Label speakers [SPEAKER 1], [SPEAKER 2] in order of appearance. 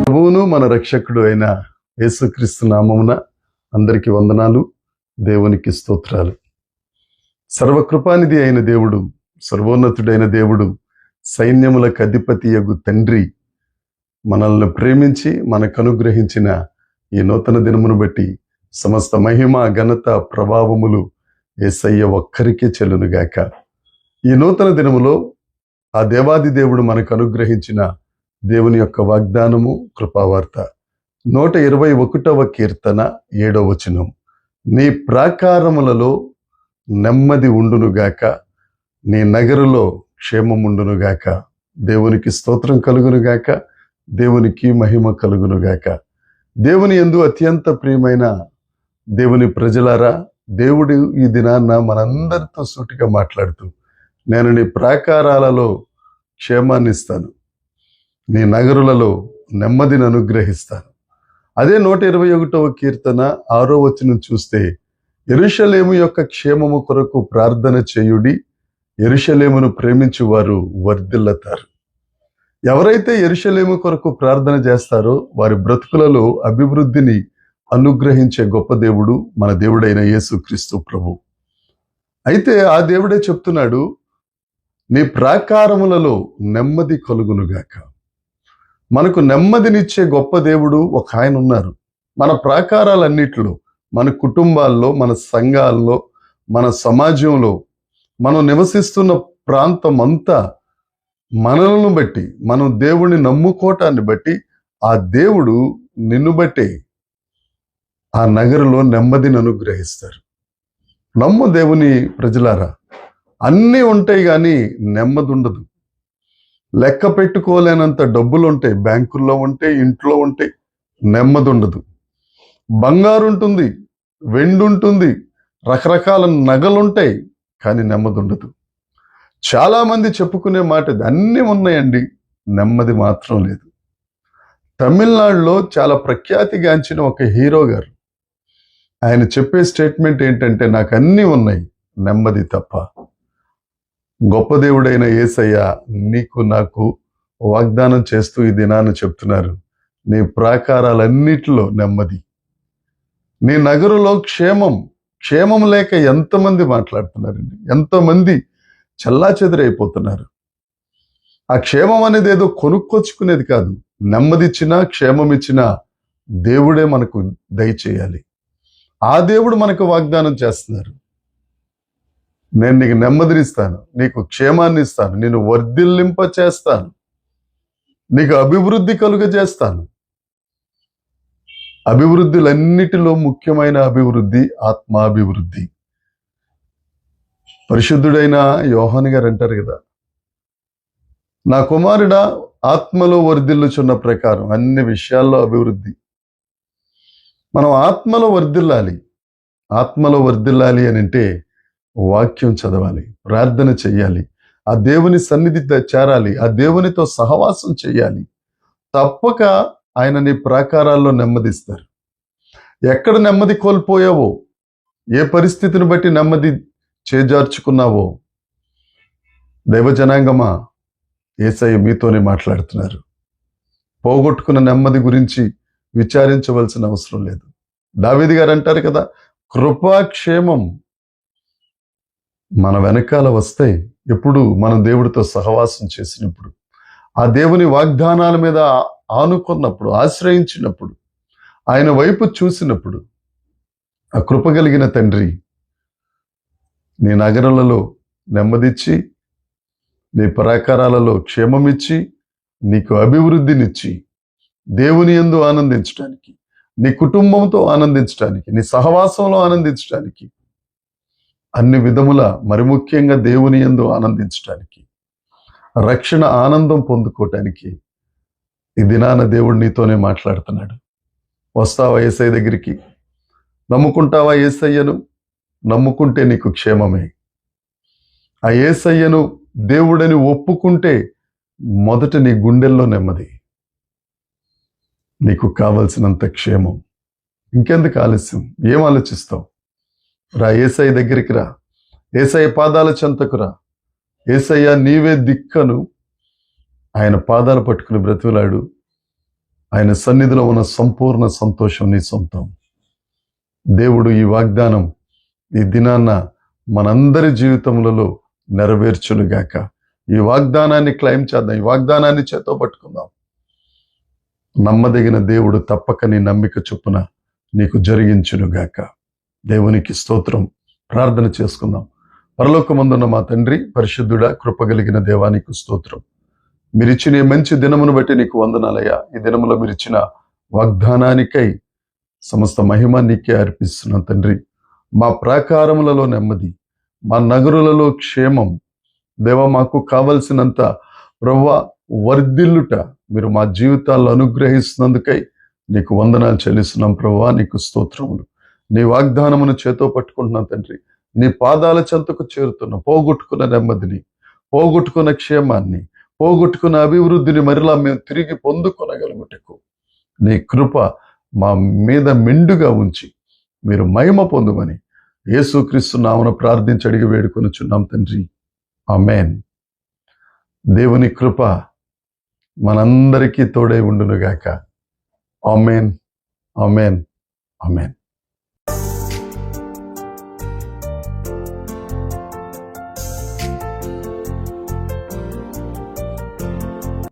[SPEAKER 1] ప్రభువును మన రక్షకుడు అయిన యేసుక్రీస్తు నామమున అందరికి వందనాలు, దేవునికి స్తోత్రాలు. సర్వకృపానిధి అయిన దేవుడు, సర్వోన్నతుడైన దేవుడు, సైన్యములకు అధిపతియగు తండ్రి మనల్ని ప్రేమించి మనకు అనుగ్రహించిన ఈ నూతన దినమును బట్టి సమస్త మహిమ, ఘనత, ప్రభావములు యేసయ్య ఒక్కరికే చెల్లునుగాక. ఈ నూతన దినములో ఆ దేవాది దేవుడు మనకు అనుగ్రహించిన దేవుని యొక్క వాగ్దానము, కృపావార్త 121వ కీర్తన 7వ వచనం. నీ ప్రాకారములలో నెమ్మది ఉండునుగాక, నీ నగరులో క్షేమముండునుగాక. దేవునికి స్తోత్రం కలుగునుగాక, దేవునికి మహిమ కలుగునుగాక. దేవుని యందు అత్యంత ప్రియమైన దేవుని ప్రజలారా, దేవుడు ఈ దినాన్న మనందరితో సూటిగా మాట్లాడుతూ, నేను నీ ప్రాకారాలలో క్షేమాన్ని ఇస్తాను, నీ నగరులలో నెమ్మదిని అనుగ్రహిస్తాను. అదే 121వ కీర్తన 6వ వచనం చూస్తే, యెరూషలేము యొక్క క్షేమము కొరకు ప్రార్థన చేయుడి, యెరూషలేమును ప్రేమించువారు వర్ధిల్లతారు. ఎవరైతే యెరూషలేము కొరకు ప్రార్థన చేస్తారో వారి బ్రతుకులలో అభివృద్ధిని అనుగ్రహించే గొప్ప దేవుడు మన దేవుడైన యేసుక్రీస్తు ప్రభు. అయితే ఆ దేవుడే చెప్తున్నాడు, నీ ప్రాకారములలో నెమ్మది కలుగునుగాక. మనకు నెమ్మదినిచ్చే గొప్ప దేవుడు ఒక ఆయన ఉన్నారు. మన ప్రాకారాలన్నిటిలో, మన కుటుంబాల్లో, మన సంఘాల్లో, మన సమాజంలో, మనం నివసిస్తున్న ప్రాంతం అంతా మనలను బట్టి, మనం దేవుణ్ణి నమ్ముకోవటాన్ని బట్టి ఆ దేవుడు నిన్ను బట్టి ఆ నగరులో నెమ్మదిని అనుగ్రహిస్తారు. నమ్ము దేవుని ప్రజలారా, అన్నీ ఉంటాయి కానీ నెమ్మది ఉండదు. లెక్క పెట్టుకోలేనంత డబ్బులు ఉంటాయి, బ్యాంకుల్లో ఉంటాయి, ఇంట్లో ఉంటాయి, నెమ్మది ఉండదు. బంగారు ఉంటుంది, వెండి ఉంటుంది, రకరకాల నగలుంటాయి, కానీ నెమ్మది ఉండదు. చాలా మంది చెప్పుకునే మాట ఇది, అన్నీ ఉన్నాయండి, నెమ్మది మాత్రం లేదు. తమిళనాడులో చాలా ప్రఖ్యాతిగాంచిన ఒక హీరో గారు, ఆయన చెప్పే స్టేట్మెంట్ ఏంటంటే, నాకు అన్నీ ఉన్నాయి, నెమ్మది తప్ప. గొప్ప దేవుడైన యేసయ్య నీకు నాకు వాగ్దానం చేస్తూ ఈ దినాన్ని చెప్తున్నారు, నీ ప్రాకారాలన్నిటిలో నెమ్మది, నీ నగరులో క్షేమం. క్షేమం లేక ఎంతమంది మాట్లాడుతున్నారండి, ఎంతోమంది చెల్లాచెదరైపోతున్నారు. ఆ క్షేమం అనేది ఏదో కొనుక్కొచ్చుకునేది కాదు. నెమ్మదిచ్చినా క్షేమం ఇచ్చినా దేవుడే మనకు దయచేయాలి. ఆ దేవుడు మనకు వాగ్దానం చేస్తున్నారు, నేను నీకు నెమ్మదినిస్తాను, నీకు క్షేమాన్ని ఇస్తాను, నేను వర్ధిల్లింప చేస్తాను, నీకు అభివృద్ధి కలుగజేస్తాను. అభివృద్ధులన్నిటిలో ముఖ్యమైన అభివృద్ధి ఆత్మాభివృద్ధి. పరిశుద్ధుడైన యోహాను గారు అంటారు కదా, నా కుమారుడా ఆత్మలో వర్ధిల్లుచున్న ప్రకారం అన్ని విషయాల్లో అభివృద్ధి. మనం ఆత్మలో వర్ధిల్లాలి. ఆత్మలో వర్ధిల్లాలి అని అంటే వాక్యం చదవాలి, ప్రార్థన చెయ్యాలి, ఆ దేవుని సన్నిధి చేరాలి, ఆ దేవునితో సహవాసం చేయాలి. తప్పక ఆయన నీ ప్రాకారాల్లో నెమ్మదిస్తారు. ఎక్కడ నెమ్మది కోల్పోయావో, ఏ పరిస్థితిని బట్టి నెమ్మది చేజార్చుకున్నావో, దైవజనాంగమా, యేసయ్య మీతోనే మాట్లాడుతున్నారు. పోగొట్టుకున్న నెమ్మది గురించి విచారించవలసిన అవసరం లేదు. దావీదు గారు అంటారు కదా, కృపాక్షేమం మన వెనకాల వస్తాయి. ఎప్పుడు మనం దేవుడితో సహవాసం చేసినప్పుడు, ఆ దేవుని వాగ్దానాల మీద ఆనుకున్నప్పుడు, ఆశ్రయించినప్పుడు, ఆయన వైపు చూసినప్పుడు, ఆ కృప కలిగిన తండ్రి నీ నగరాలలో నెమ్మదిచ్చి, నీ ప్రాకారాలలో క్షేమమిచ్చి, నీకు అభివృద్ధినిచ్చి, దేవుని యందు ఆనందించడానికి, నీ కుటుంబంతో ఆనందించడానికి, నీ సహవాసంలో ఆనందించడానికి, అన్ని విధముల, మరి ముఖ్యంగా దేవుని యందు ఆనందించడానికి, రక్షణ ఆనందం పొందుకోవటానికి ఈ దినాన దేవుడు నీతోనే మాట్లాడుతున్నాడు. వస్తావా యేసయ్య దగ్గరికి? నమ్ముకుంటావా యేసయ్యను? నమ్ముకుంటే నీకు క్షేమమే. ఆ యేసయ్యను దేవుడని ఒప్పుకుంటే మొదట నీ గుండెల్లో నెమ్మది, నీకు కావలసినంత క్షేమం. ఇంకెందుకు ఆలస్యం? ఏం ఆలోచిస్తావు? రా, యేసయ్య దగ్గరికి రా, యేసయ్య పాదాల చెంతకు రా, యేసయ్య నీవే దిక్కను ఆయన పాదాలు పట్టుకుని బ్రతిలాడు. ఆయన సన్నిధిలో ఉన్న సంపూర్ణ సంతోషం నీ సొంతం. దేవుడు ఈ వాగ్దానం ఈ దినాన్న మనందరి జీవితములలో నెరవేర్చునుగాక. ఈ వాగ్దానాన్ని క్లెయిమ్ చేద్దాం, ఈ వాగ్దానాన్ని చేతో పట్టుకుందాం. నమ్మదగిన దేవుడు తప్పక నీ నమ్మిక చొప్పున నీకు జరిగించునుగాక. దేవునికి స్తోత్రం. ప్రార్థన చేసుకుందాం. పరలోకమందున్న మా తండ్రి, పరిశుద్ధుడా, కృపగలిగిన దేవానికి స్తోత్రం. మీరిచ్చిన ఈ మంచి దినమును బట్టి నీకు వందనాలయ్యా. ఈ దినములో మీరిచ్చిన వాగ్దానానికై సమస్త మహిమ నీకే అర్పిస్తున్నాం తండ్రి. మా ప్రాకారములలో నెమ్మది, మా నగరులలో క్షేమం, దేవ మాకు కావలసినంత ప్రభువా వర్ధిల్లుట మీరు మా జీవితాల్లో అనుగ్రహిస్తున్నందుకై నీకు వందనాలు చెల్లిస్తున్నాం ప్రభువా. నీకు స్తోత్రములు. నీ వాగ్దానమును చేతో పట్టుకుంటున్నాం తండ్రి. నీ పాదాల చెంతకు చేరుతున్న పోగొట్టుకున్న నెమ్మదిని, పోగొట్టుకున్న క్షేమాన్ని, పోగొట్టుకున్న అభివృద్ధిని మరలా మేము తిరిగి పొందుకొనగలుగుటకు నీ కృప మా మీద మెండుగా ఉంచి మీరు మహిమ పొందుమని యేసుక్రీస్తు నామమున ప్రార్థించి అడిగి వేడుకొనుచున్నాం తండ్రి. ఆమేన్. దేవుని కృప మనందరికీ తోడై ఉండునుగాక. ఆమేన్, ఆమేన్, ఆమేన్.